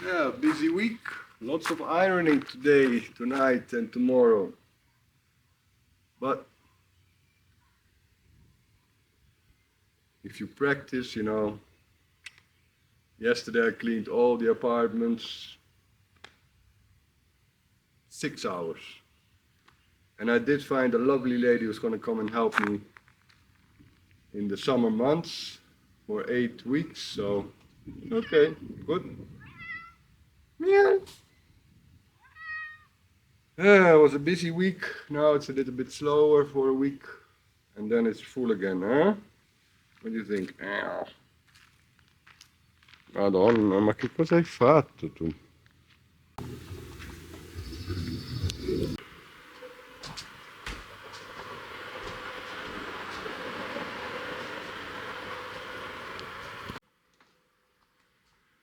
Yeah, busy week. Lots of ironing today, tonight and tomorrow. But if you practice, yesterday I cleaned all the apartments 6 hours. And I did find a lovely lady who's gonna come and help me in the summer months for 8 weeks. So, okay, good. Yeah. Yeah, it was a busy week. Now it's a little bit slower for a week. And then it's full again, huh? What do you think? Madonna, ma che cosa hai fatto tu?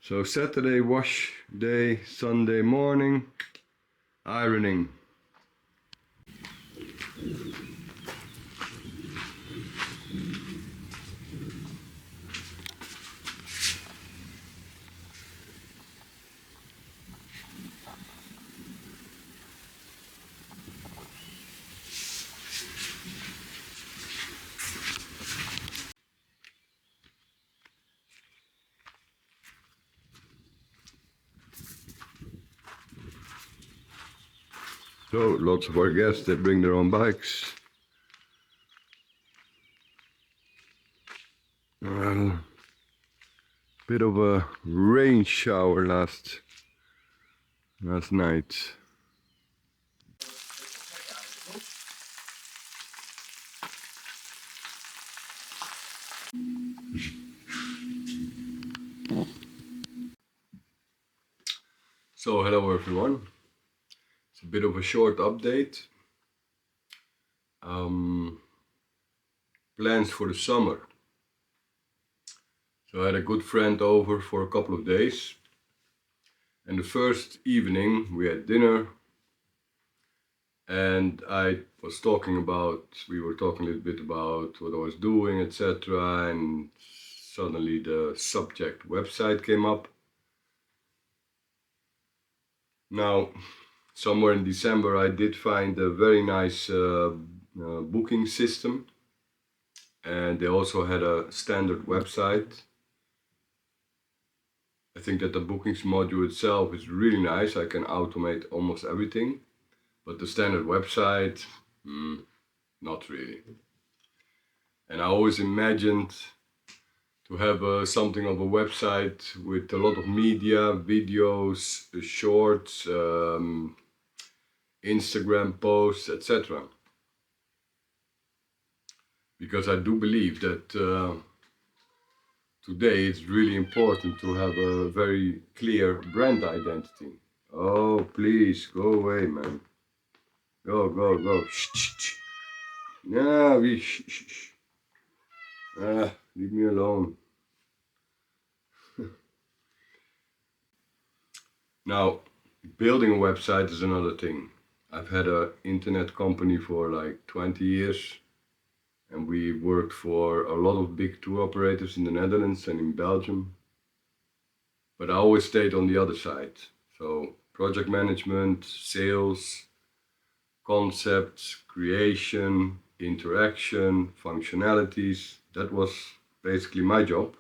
So Saturday wash day, Sunday morning, ironing. So lots of our guests, they bring their own bikes. Well, bit of a rain shower last night. So hello everyone. It's a bit of a short update. Plans for the summer. So I had a good friend over for a couple of days. And the first evening we had dinner. And we were talking a little bit about what I was doing, etc. And suddenly the subject website came up. Now, somewhere in December I did find a very nice booking system. And they also had a standard website. I think that the bookings module itself is really nice. I can automate almost everything. But the standard website, not really. And I always imagined to have something of a website with a lot of media, videos, shorts, Instagram posts, etc. Because I do believe that today it's really important to have a very clear brand identity. Oh, please, go away, man. Go, go, go. Shh, shh, shh. No, shh, shh, shh. Leave me alone. Now, building a website is another thing. I've had an internet company for like 20 years and we worked for a lot of big tour operators in the Netherlands and in Belgium. But I always stayed on the other side. So project management, sales, concepts, creation, interaction, functionalities. That was basically my job.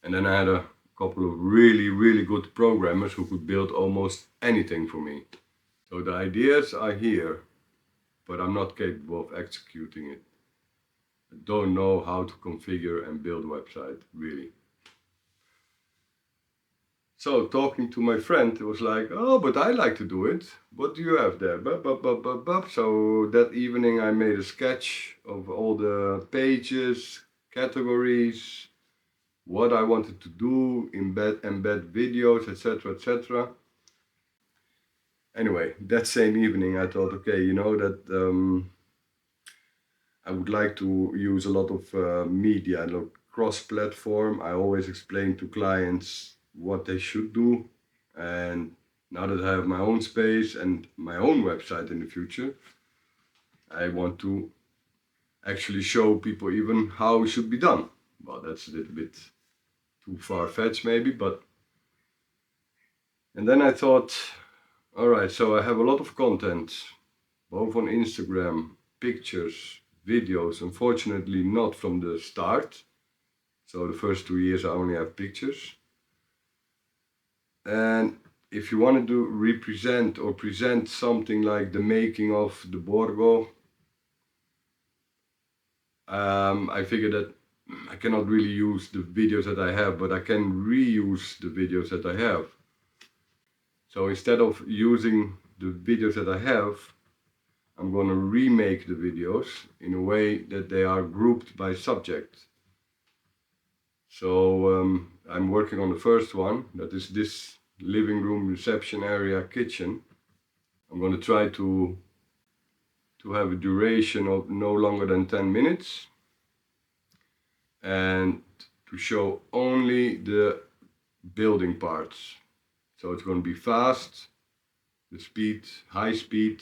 And then I had a couple of really good programmers who could build almost anything for me. So the ideas are here, but I'm not capable of executing it. I don't know how to configure and build a website, really. So talking to my friend, it was like, oh, but I like to do it. What do you have there? So that evening I made a sketch of all the pages, categories, what I wanted to do, embed videos, etc, etc. Anyway, that same evening I thought, okay, that I would like to use a lot of media, cross-platform. I always explain to clients what they should do. And now that I have my own space and my own website in the future, I want to actually show people even how it should be done. Well, that's a little bit too far-fetched maybe, but And then I thought, all right, so I have a lot of content, both on Instagram, pictures, videos, unfortunately not from the start. So the first 2 years I only have pictures. And if you want to do represent or present something like the making of the Borgo, I figured that I cannot really use the videos that I have, but I can reuse the videos that I have. So instead of using the videos that I have, I'm going to remake the videos in a way that they are grouped by subject. So I'm working on the first one, that is this living room, reception area, kitchen. I'm going to try to have a duration of no longer than 10 minutes and to show only the building parts. So it's going to be fast, the speed, high speed.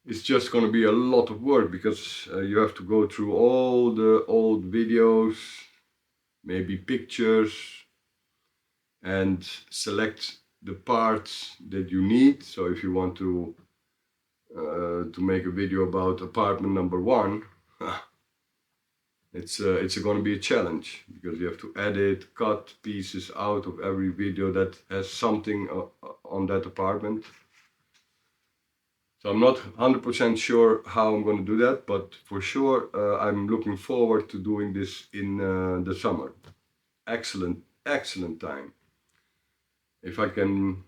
It's just going to be a lot of work because you have to go through all the old videos, maybe pictures, and select the parts that you need. So if you want to make a video about apartment number 1, it's going to be a challenge because you have to edit, cut pieces out of every video that has something on that apartment. So I'm not 100% sure how I'm going to do that, but for sure I'm looking forward to doing this in the summer. Excellent, excellent time. If I can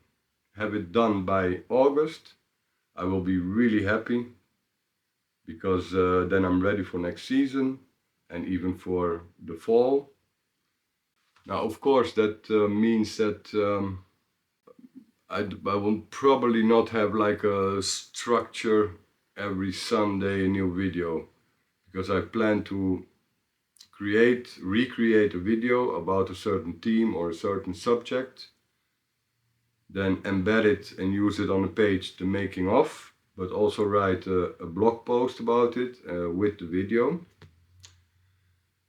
have it done by August, I will be really happy because then I'm ready for next season and even for the fall. Now, of course, that means that I will probably not have like a structure every Sunday a new video, because I plan to recreate a video about a certain theme or a certain subject, then embed it and use it on a page, the making of, but also write a blog post about it with the video.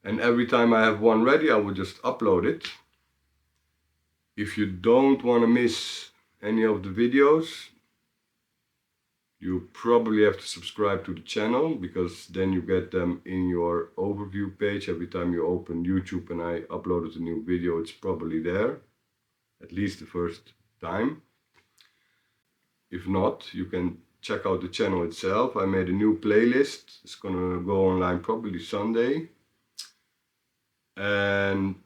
And every time I have one ready, I will just upload it. If you don't want to miss any of the videos, you probably have to subscribe to the channel, because then you get them in your overview page. Every time you open YouTube and I uploaded a new video, it's probably there, at least the first time. If not, you can check out the channel itself. I made a new playlist. It's gonna go online probably Sunday. And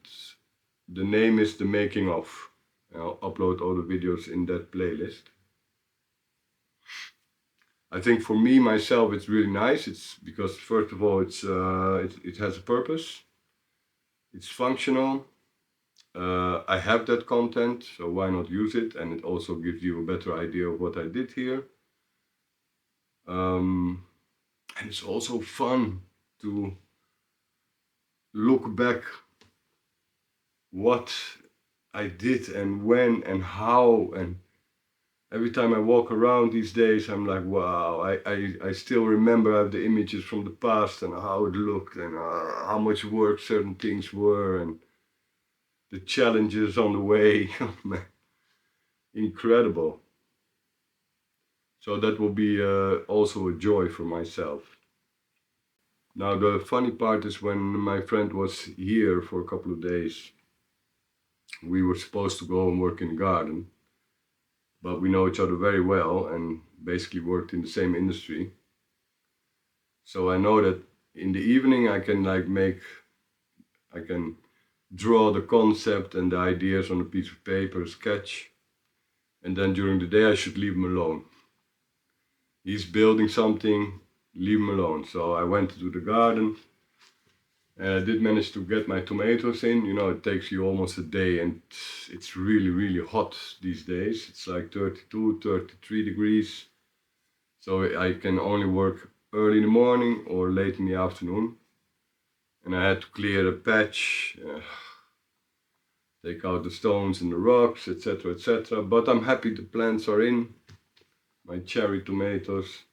the name is The Making Of. I'll upload all the videos in that playlist. I think for me, myself, it's really nice. It's because, first of all, it has a purpose. It's functional. I have that content, so why not use it? And it also gives you a better idea of what I did here. And it's also fun to look back what I did and when and how. And every time I walk around these days, I'm like, wow, I still remember I have the images from the past and how it looked and how much work certain things were and the challenges on the way. Incredible. So that will be also a joy for myself. Now the funny part is, when my friend was here for a couple of days, we were supposed to go and work in the garden, but we know each other very well and basically worked in the same industry. So I know that in the evening I can draw the concept and the ideas on a piece of paper, sketch, and then during the day I should leave him alone. He's building something, leave him alone. So I went to the garden and I did manage to get my tomatoes in. You know, it takes you almost a day, and it's really, really hot these days. It's like 32, 33 degrees. So I can only work early in the morning or late in the afternoon. And I had to clear a patch, take out the stones and the rocks, etc., etc. But I'm happy the plants are in, my cherry tomatoes.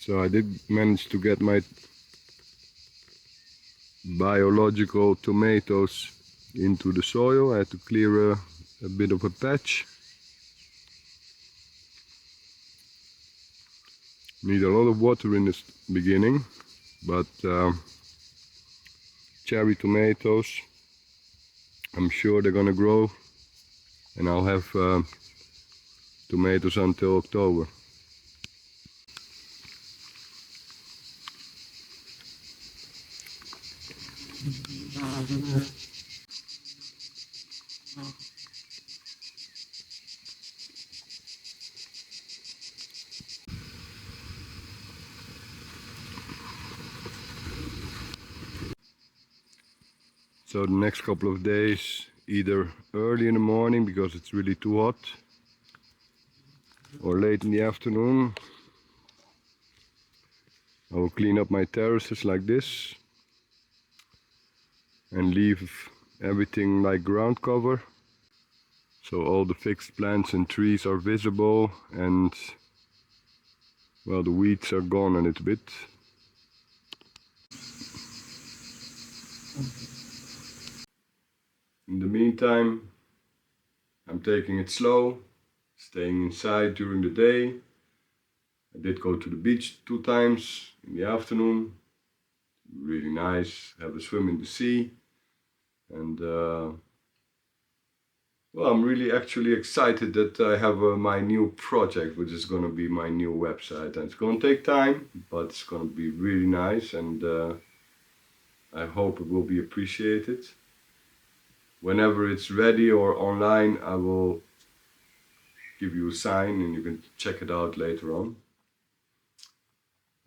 So I did manage to get my biological tomatoes into the soil. I had to clear a bit of a patch. Need a lot of water in the beginning, but cherry tomatoes, I'm sure they're gonna grow, and I'll have tomatoes until October. So the next couple of days, either early in the morning because it's really too hot, or late in the afternoon, I will clean up my terraces like this and leave everything like ground cover, so all the fixed plants and trees are visible, and well, the weeds are gone a little bit. In the meantime, I'm taking it slow, staying inside during the day. I did go to the beach 2 times in the afternoon. Really nice, have a swim in the sea. And well, I'm really actually excited that I have my new project, which is going to be my new website. And it's going to take time, but it's going to be really nice, and I hope it will be appreciated. Whenever it's ready or online, I will give you a sign and you can check it out later on.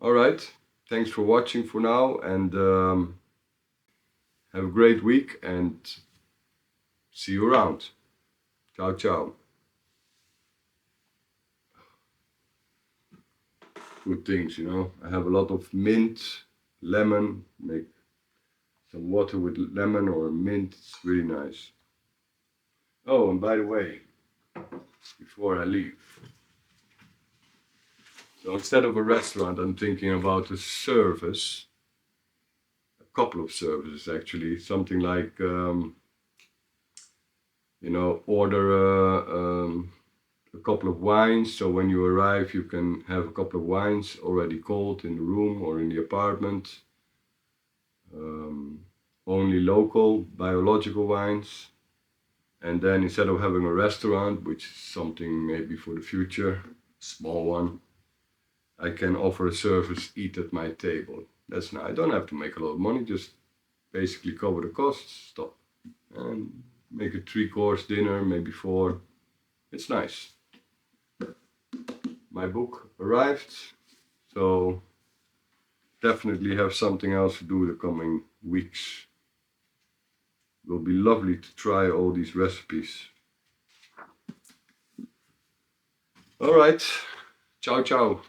Alright, thanks for watching for now, and have a great week, and see you around. Ciao, ciao. Good things, you know. I have a lot of mint, lemon, make some water with lemon or mint, it's really nice. Oh, and by the way, before I leave, so instead of a restaurant, I'm thinking about a service, a couple of services actually, something like, you know, order a couple of wines, so when you arrive you can have a couple of wines already cold in the room or in the apartment. Only local biological wines, and then instead of having a restaurant, which is something maybe for the future, small one, I can offer a service, eat at my table. That's nice. I don't have to make a lot of money, just basically cover the costs, stop, and make a 3-course dinner, maybe 4. It's nice. My book arrived, so definitely have something else to do the coming weeks. It will be lovely to try all these recipes. Alright, ciao ciao.